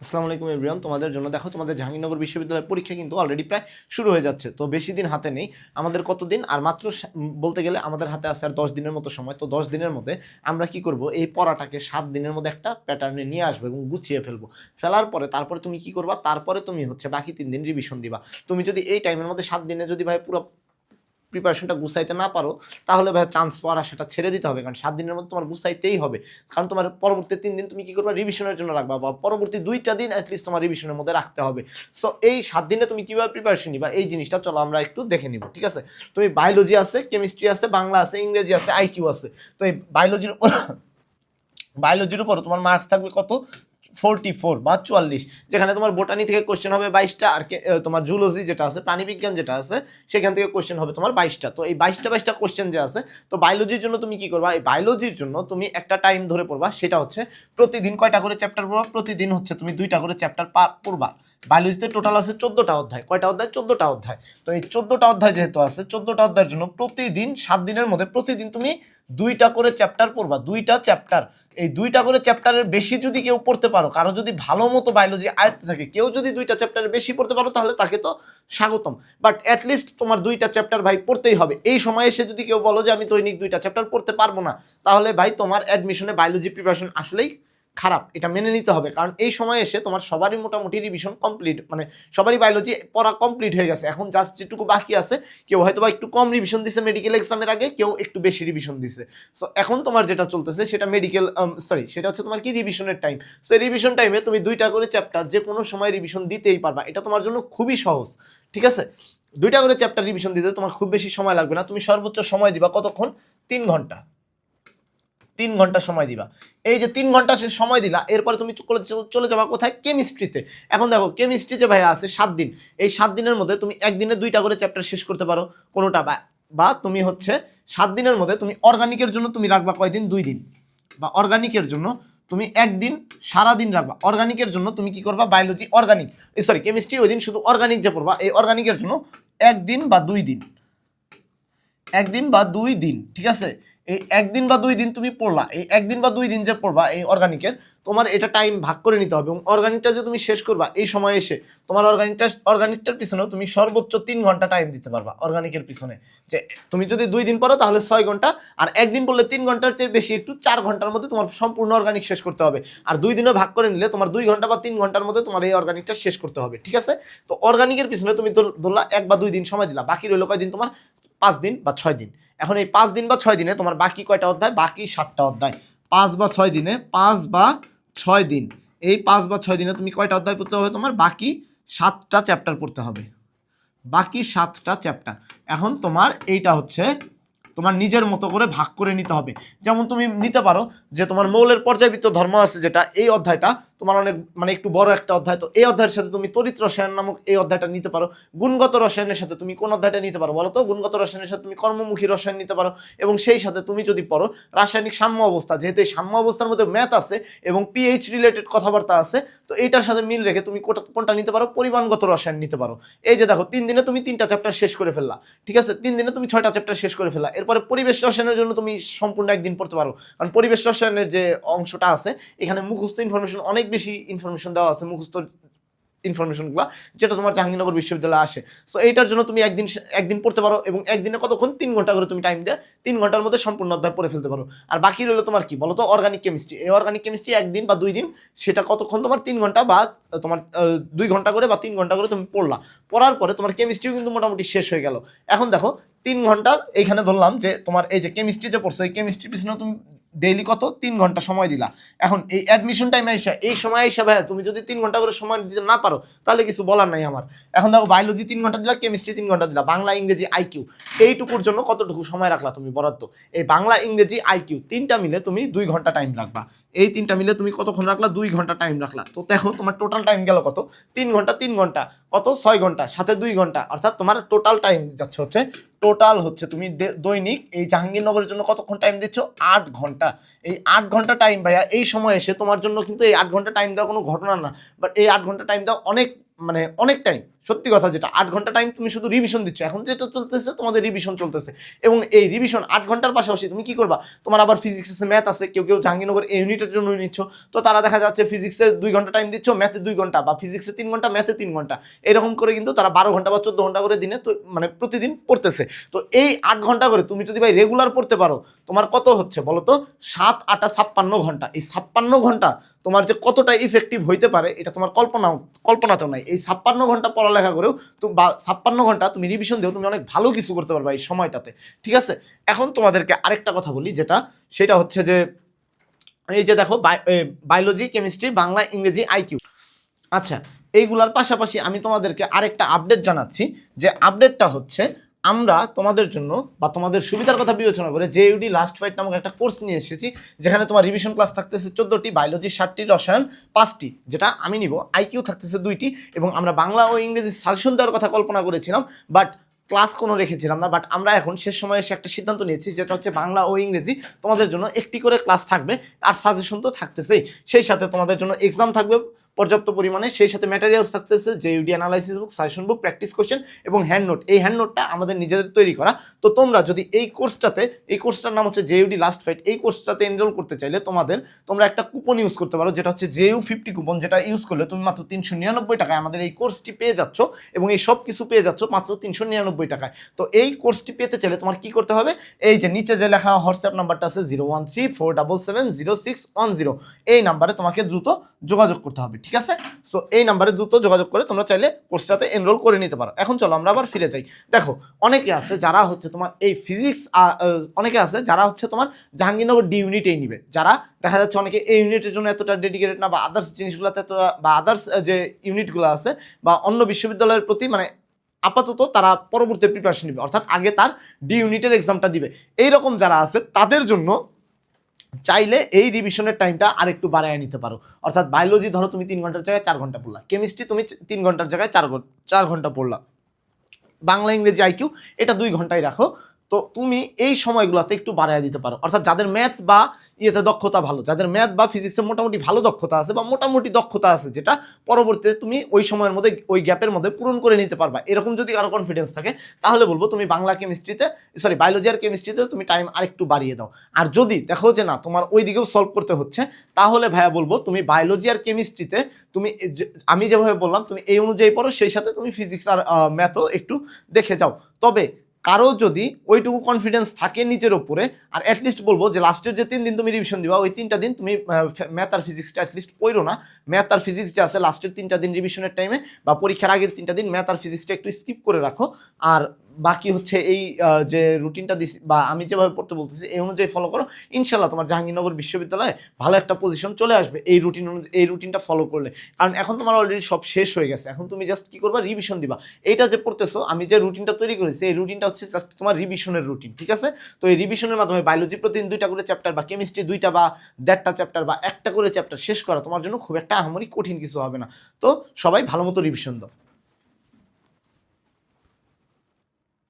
আসসালামু আলাইকুম এভরিওয়ান, তোমাদের জন্য দেখো তোমাদের জাহাঙ্গীরনগর বিশ্ববিদ্যালয়ের পরীক্ষা কিন্তু অলরেডি প্রায় শুরু হয়ে যাচ্ছে। তো বেশি দিন হাতে নেই আমাদের, কতদিন আর মাত্র বলতে গেলে আমাদের হাতে আছে আর 10 দিনের মতো সময়। তো 10 দিনের মধ্যে আমরা কি করব, এই পড়াটাকে 7 দিনের মধ্যে একটা প্যাটার্নে নিয়ে আসবো এবং গুছিয়ে ফেলবো। ফেলার পরে তারপরে তুমি কি করবা, তারপরে তুমি হচ্ছে বাকি 3 দিন রিভিশন দিবা। তুমি যদি এই টাইমের মধ্যে 7 দিনে যদি ভাই পুরো প্রিপারেশনটা গুছাইতে না পারো, তাহলে ভাই চান্স পাওয়ার সেটা ছেড়ে দিতে হবে, কারণ 7 দিনের মধ্যে তোমার গুছাইতেই হবে। কারণ তোমার পরবর্তী 3 দিন তুমি কি করবা, রিভিশনের জন্য রাখবা, বা পরবর্তী 2টা দিন অ্যাটলিস্ট তোমার রিভিশনের মধ্যে রাখতে হবে। সো এই 7 দিনে তুমি কিভাবে প্রিপারেশন নিবা, এই জিনিসটা চলো আমরা একটু দেখে নিব, ঠিক আছে? তুমি বায়োলজি আছে, কেমিস্ট্রি আছে, বাংলা আছে, ইংরেজি আছে, আইকিউ আছে। তো এই বায়োলজির উপর তোমার মার্কস থাকবে কত, 44 বা 44, যেখানে তোমার বোটানি থেকে কোশ্চেন হবে 22টা, আর তোমার জুলজি যেটা আছে, প্রাণীবিজ্ঞান যেটা আছে, সেখান থেকে কোশ্চেন হবে তোমার 22টা। তো এই 22টা কোশ্চেন যে আছে, তো বায়োলজির জন্য তুমি কি করবা, এই বায়োলজির জন্য তুমি একটা টাইম ধরে পড়বা, সেটা হচ্ছে প্রতিদিন কয়টা করে চ্যাপ্টার পড়বা, প্রতিদিন হচ্ছে তুমি 2টা করে চ্যাপ্টার পড়বা। বায়োলজিতে টোটাল আছে 14টা অধ্যায়, কয়টা অধ্যায়, 14টা অধ্যায়। তো এই 14টা অধ্যায় যেহেতু আছে, 14টা অধ্যায়ের জন্য প্রতিদিন 7 দিনের মধ্যে প্রতিদিন তুমি 2টা করে চ্যাপ্টার পড়বা, 2টা চ্যাপ্টার। এই 2টা করে চ্যাপ্টারের বেশি যদি কেউ পড়তে পারো, কারো যদি ভালো মতো বায়োলজি আয়ত্ত থাকে, কেউ যদি 2টা চ্যাপ্টারের বেশি পড়তে পারো, তাহলে তাকে তো স্বাগতম। বাট অ্যাটলিস্ট তোমার 2টা চ্যাপ্টার ভাই পড়তেই হবে। এই সময় এসে যদি কেউ বলো যে আমি দৈনিক 2টা চ্যাপ্টার পড়তে পারবো না, তাহলে ভাই তোমার অ্যাডমিশনে বায়োলজি প্রিপারেশন আসলেই খারাপ, এটা মেনে নিতে হবে। কারণ এই সময় এসে তোমার সবারই মোটামুটি রিভিশন কমপ্লিট, মানে সবারই বায়োলজি পড়া কমপ্লিট হয়ে গেছে, এখন জাস্ট যেটুকু বাকি আছে, কেউ হয়তো বা একটু কম রিভিশন দিছে মেডিকেল এক্সামের আগে, কেউ একটু বেশি রিভিশন দিছে। সো এখন তোমার যেটা চলতেছে সেটা সেটা হচ্ছে তোমার কি, রিভিশনের টাইম। সো রিভিশন টাইমে তুমি 2টা করে চ্যাপ্টার যে কোনো সময় রিভিশন দিতেই পারবা, এটা তোমার জন্য খুবই সহজ, ঠিক আছে? 2টা করে চ্যাপ্টার রিভিশন দিতে তোমার খুব বেশি সময় লাগবে না। তুমি সর্বোচ্চ সময় দিবা কতক্ষণ, 3 ঘন্টা। 3 ঘন্টা সময় দিবা। এই যে 3 ঘন্টা সে সময় দিলা, এরপরে তুমি চলে যাবা কোথায়, কেমিস্ট্রিতে। এখন দেখো কেমিস্ট্রি যে ভাইয়া আছে 7 দিন, এই 7 দিনের মধ্যে তুমি একদিনে 2টা করে চ্যাপ্টার শেষ করতে পারো কোনোটা, বা তুমি হচ্ছে 7 দিনের মধ্যে তুমি অর্গানিকের জন্য তুমি রাখবা কয়দিন, 2 দিন। বা অর্গানিকের জন্য তুমি একদিন সারাদিন রাখবা। অর্গানিকের জন্য তুমি কি করবা, বায়োলজি অর্গানিক, সরি কেমিস্ট্রি ওই দিন শুধু অর্গানিক যে পড়বা, এই অর্গানিকের জন্য একদিন বা 2 দিন, একদিন বা 2 দিন, ঠিক আছে? এই একদিন বা 2 দিন তুমি পড়লা, এই একদিন বা 2 দিন যে পড়বা এই অর্গানিকের, তোমার এটা টাইম ভাগ করে নিতে হবে, এবং অর্গানিকটা যে তুমি শেষ করবা এই সময় এসে, তোমার অর্গানিকটার পিছনেও তুমি সর্বোচ্চ 3 ঘন্টা টাইম দিতে পারবা অর্গানিকের পিছনে। যে তুমি যদি 2 দিন পড়ো তাহলে 6 ঘন্টা, আর একদিন পড়লে 3 ঘন্টার চেয়ে বেশি, একটু 4 ঘন্টার মধ্যে তোমার সম্পূর্ণ অর্গানিক শেষ করতে হবে। আর 2 দিনে ভাগ করে নিলে তোমার 2 ঘন্টা বা 3 ঘন্টার মধ্যে তোমার এই অর্গানিকটা শেষ করতে হবে, ঠিক আছে? তো অর্গানিকের পিছনে তুমি ধরলা 1 বা 2 দিন সময় দিলা, বাকি রইলো কয়দিন তোমার, 5 দিন বা 6 দিন। এখন এই 5 দিন বা 6 দিনে তোমার বাকি কয়টা অধ্যায়, বাকি 7টা অধ্যায়। 5 বা 6 দিনে, 5 বা 6 দিন, এই 5 বা 6 দিনে তুমি কয়টা অধ্যায় পড়তে হবে, তোমার বাকি 7টা চ্যাপ্টার পড়তে হবে, বাকি 7টা চ্যাপ্টার। এখন তোমার এইটা হচ্ছে তোমার নিজের মতো করে ভাগ করে নিতে হবে। যেমন তুমি নিতে পারো যে তোমার মৌলের পর্যায়বৃত্ত ধর্ম আছে, যেটা এই অধ্যায়টা তোমার অনেক মানে একটু বড় একটা অধ্যায়, তো এই অধ্যায়ের সাথে তুমি তড়িৎ রসায়ন নামক এই অধ্যায়টা নিতে পারো। গুণগত রসায়নের সাথে তুমি কোন অধ্যায়টা নিতে পারো বলো তো? গুণগত রসায়নের সাথে তুমি কর্মমুখী রসায়ন নিতে পারো, এবং সেই সাথে তুমি যদি পড়ো রাসায়নিক সাম্য অবস্থা, যেহেতু এই সাম্য অবস্থার মধ্যে ম্যাথ আছে এবং পিএইচ রিলেটেড কথাবার্তা আছে, তো এইটার সাথে মিল রেখে তুমি কোনটা নিতে পারো, পরিমাণগত রসায়ন নিতে পারো। এই যে দেখো 3 দিনে তুমি 3টা চ্যাপ্টার শেষ করে ফেললা, ঠিক আছে? 3 দিনে তুমি 6টা চ্যাপ্টার শেষ করে ফেললা। এরপরে পরিবেশ রসায়নের জন্য তুমি সম্পূর্ণ একদিন পড়তে পারো, কারণ পরিবেশ রসায়নের যে অংশটা আছে, এখানে মুখস্থ ইনফরমেশন অনেক বেশি ইনফরমেশন দেওয়া আছে, মুখস্থ ইনফরমেশনগুলো, যেটা তোমার জাহাঙ্গীরনগর বিশ্ববিদ্যালয়ে আসে। সো এইটার জন্য তুমি একদিন পড়তে পারো, এবং একদিনে কতক্ষণ, 3 ঘন্টা করে তুমি টাইম দিয়ে 3 ঘন্টার মধ্যে সম্পূর্ণ অধ্যায় পড়ে ফেলতে পারো। আর বাকি রইলো তোমার কি বলো তো, অর্গানিক কেমিস্ট্রি। এই অর্গানিক কেমিস্ট্রি একদিন বা 2 দিন, সেটা কতক্ষণ, তোমার 3 ঘন্টা বা তোমার 2 ঘন্টা করে বা 3 ঘন্টা করে তুমি পড়লা। পড়ার পরে তোমার কেমিস্ট্রিও কিন্তু মোটামুটি শেষ হয়ে গেল। এখন দেখো 3 ঘন্টা এইখানে ধরলাম যে তোমার এই যে কেমিস্ট্রি যে পড়ছো, এই কেমিস্ট্রির পিছনে তুমি ডেইলি কত, 3 ঘন্টা সময় দিলা। এখন এই অ্যাডমিশন টাইমে এসে, এই সময় এসে ভাই তুমি যদি 3 ঘন্টা করে সময় দিতে না পারো, তাহলে কিছু বলার নাই আমার। এখন দেখো বায়োলজি 3 ঘন্টা দিলা, কেমিস্ট্রি 3 ঘন্টা দিলা, বাংলা ইংরেজি আইকিউ এইটুকুর জন্য কতটুকু সময় রাখলা তুমি বরাদ্দ? এই বাংলা ইংরেজি আইকিউ 3টা মিলে তুমি 2 ঘন্টা টাইম রাখবা। এই 3টা মিলে তুমি কতক্ষণ রাখলা, 2 ঘন্টা টাইম রাখলা। তো দেখো তোমার টোটাল টাইম গেল কত, 3 ঘন্টা, 3 ঘন্টা কত, 6 ঘন্টা, সাথে 2 ঘন্টা, অর্থাৎ তোমার টোটাল টাইম যাচ্ছে হচ্ছে, টোটাল হচ্ছে তুমি দৈনিক এই জাহাঙ্গীরনগরের জন্য কতক্ষণ টাইম দিচ্ছ, 8 ঘন্টা। এই 8 ঘন্টা টাইম ভাইয়া, এই সময় এসে তোমার জন্য কিন্তু এই 8 ঘন্টা টাইম দেওয়া কোনো ঘটনা না, বাট এই 8 ঘন্টা টাইম দেওয়া অনেক মানে অনেক টাইম, সত্যি কথা যেটা 8 ঘন্টা টাইম তুমি শুধু রিভিশন দিচ্ছ। এখন যেটা চলতেছে তোমাদের রিভিশন চলতেছে, এবং এই রিভিশন 8 ঘন্টার পাশাপাশি তুমি কি করবা, তোমার আবার ফিজিক্স আছে, ম্যাথ আছে, কেউ জাহাঙ্গীরনগর এই ইউনিটের জন্য নিচ্ছ, তো তারা দেখা যাচ্ছে ফিজিক্সে 2 ঘন্টা টাইম দিচ্ছ, ম্যাথে 2 ঘন্টা, বা ফিজিক্সে 3 ঘন্টা, ম্যাথে 3 ঘন্টা, এরকম করে কিন্তু তারা 12 ঘন্টা বা 14 ঘন্টা করে দিনে তো মানে প্রতিদিন পড়তেছে। তো এই 8 ঘন্টা করে তুমি যদি ভাই রেগুলার পড়তে পারো, তোমার কত হচ্ছে বলো তো, 7 8 56 ঘন্টা। এই 56 ঘন্টা তোমার যে কতটা ইফেক্টিভ হইতে পারে এটা তোমার কল্পনাতেও নাই। এই 56 ঘন্টা পড়ালেখা করেও বা 56 ঘন্টা তুমি রিভিশন দিও, তুমি অনেক ভালো কিছু করতে পারবা এই সময়টাতে, ঠিক আছে। এখন তোমাদেরকে আরেকটা কথা বলি, সেটা হচ্ছে যে এই যে দেখো বায়োলজি, কেমিস্ট্রি, বাংলা, ইংরেজি, আইকিউ, আচ্ছা এইগুলার পাশাপাশি আমি তোমাদেরকে আরেকটা আপডেট জানাচ্ছি, যে আপডেটটা হচ্ছে আমরা তোমাদের জন্য বা তোমাদের সুবিধার কথা বিবেচনা করে জেইউডি লাস্ট ফাইট নামক একটা কোর্স নিয়ে এসেছি, যেখানে তোমার রিভিশন ক্লাস থাকতেছে 14টি, বায়োলজি 7টি, রসায়ন 5টি, যেটা আমি নিব, আইকিউ থাকতেছে 2টি, এবং আমরা বাংলা ও ইংরেজি সাজেশন দেওয়ার কথা কল্পনা করেছিলাম, বাট ক্লাস কোনো রেখেছিলাম না। বাট আমরা এখন শেষ সময়ে এসে একটা সিদ্ধান্ত নিয়েছি, যেটা হচ্ছে বাংলা ও ইংরেজি তোমাদের জন্য একটি করে ক্লাস থাকবে, আর সাজেশন তো থাকতেছেই, সেই সাথে তোমাদের জন্য এক্সাম থাকবে পর্যাপ্ত পরিমাণে, সেই সাথে ম্যাটেরিয়ালস থাকতেছে, জেইউডি অ্যানালাইসিস বুক, সাজেশন বুক, প্র্যাকটিস কোশ্চেন এবং হ্যান্ড নোট। এই হ্যান্ড নোটটা আমাদের নিজেদের তৈরি করা। তো তোমরা যদি এই কোর্সটার নাম হচ্ছে জেইউডি লাস্ট ফাইট, এই কোর্সটাতে এনরোল করতে চাইলে তোমরা একটা কুপন ইউজ করতে পারো, যেটা হচ্ছে JU50 কুপন, যেটা ইউজ করলে তুমি মাত্র 399 টাকায় আমাদের এই কোর্সটি পেয়ে যাচ্ছ, এবং এই সব কিছু পেয়ে যাচ্ছ মাত্র 399 টাকায়। তো এই কোর্সটি পেতে চাইলে তোমার কি করতে হবে, এই যে নিচে যে লেখা হোয়াটসঅ্যাপ নাম্বারটা আছে 0134770610, এই নাম্বারে তোমাকে দ্রুত যোগাযোগ করতে হবে, ঠিক আছে। সো এই নাম্বারে দ্রুত যোগাযোগ করে তোমরা চাইলে কোর্সটাতে এনরোল করে নিতে পারো। এখন চলো আমরা আবার ফিরে যাই। দেখো অনেকে আছে যারা হচ্ছে তোমার এই ফিজিক্স, অনেকে আছে যারা হচ্ছে তোমার জাহাঙ্গীরনগর ডি ইউনিটেই নিবে, যারা দেখা যাচ্ছে অনেকে এই ইউনিটের জন্য এতটা ডেডিকেটেড না, বা আদার্স জিনিসগুলোতে এতটা, বা আদার্স যে ইউনিটগুলো আছে বা অন্য বিশ্ববিদ্যালয়ের প্রতি মানে আপাতত তারা পরবর্তী প্রিপারেশন নিবে, অর্থাৎ আগে তার ডি ইউনিটের এক্সামটা দিবে। এইরকম যারা আছে তাদের জন্য চাইলে এই রিভিশনের টাইমটা আরেকটু বাড়ায় নিতে পারো। অর্থাৎ বায়োলজি ধরো তুমি 3 ঘন্টার জায়গায় 4 ঘন্টা পড়লা, কেমিস্ট্রি তুমি 3 ঘন্টার জায়গায় 4 ঘন্টা পড়লা, বাংলা, ইংরেজি, আইকিউ এটা 2 ঘন্টায় রাখো। তো তুমি এই সময়গুলোতে একটু বাড়ায় দিতে পারো, অর্থাৎ যাদের ম্যাথ বা ইয়েতে দক্ষতা ভালো, যাদের ম্যাথ বা ফিজিক্সে মোটামুটি ভালো দক্ষতা আছে, বা মোটামুটি দক্ষতা আছে, যেটা পরবর্তীতে তুমি ওই সময়ের মধ্যে ওই গ্যাপের মধ্যে পূরণ করে নিতে পারবা, এরকম যদি কারো কনফিডেন্স থাকে, তাহলে বলবো তুমি বায়োলজি আর কেমিস্ট্রিতে তুমি টাইম আরেকটু বাড়িয়ে দাও। আর যদি দেখো যে না তোমার ওই দিকেও সলভ করতে হচ্ছে, তাহলে ভাইয়া বলবো তুমি বায়োলজি আর কেমিস্ট্রিতে তুমি আমি যেভাবে বললাম তুমি এই অনুযায়ী পড়ো, সেই সাথে তুমি ফিজিক্স আর ম্যাথও একটু দেখে যাও। তবে কারো যদি ওইটুকু কনফিডেন্স থাকে নিজের ওপরে, আর অ্যাটলিস্ট বলবো যে লাস্টের যে 3 দিন তুমি রিভিশন দিবা, ওই 3টা দিন তুমি ম্যাথ আর ফিজিক্সটা অ্যাটলিস্ট পড়ো না, ম্যাথ আর ফিজিক্স যে আছে লাস্টের 3টা দিন রিভিশনের টাইমে বা পরীক্ষার আগের 3টা দিন ম্যাথ আর ফিজিক্সটা একটু স্কিপ করে রাখো। আর বাকি হচ্ছে এই যে রুটিনটা দিছি বা আমি যেভাবে পড়তে বলতেছি এই অনুযায়ী ফলো করো, ইনশাল্লাহ তোমার জাহাঙ্গীরনগর বিশ্ববিদ্যালয়ে ভালো একটা পজিশন চলে আসবে এই রুটিনটা ফলো করলে। কারণ এখন তোমার অলরেডি সব শেষ হয়ে গেছে, এখন তুমি জাস্ট কি করবা, রিভিশন দিবা। এইটা যে পড়তেছো, আমি যে রুটিনটা তৈরি করেছি এই রুটিনটা হচ্ছে জাস্ট তোমার রিভিশনের রুটিন, ঠিক আছে। তো এই রিভিশনের মাধ্যমে বায়োলজি প্রতিদিন 2টা করে চ্যাপ্টার, বা কেমিস্ট্রি 2টা বা 1.5টা চ্যাপ্টার বা 1টা করে চ্যাপ্টার শেষ করা তোমার জন্য খুব একটা আহামরি কঠিন কিছু হবে না। তো সবাই ভালো মতো রিভিশন দাও।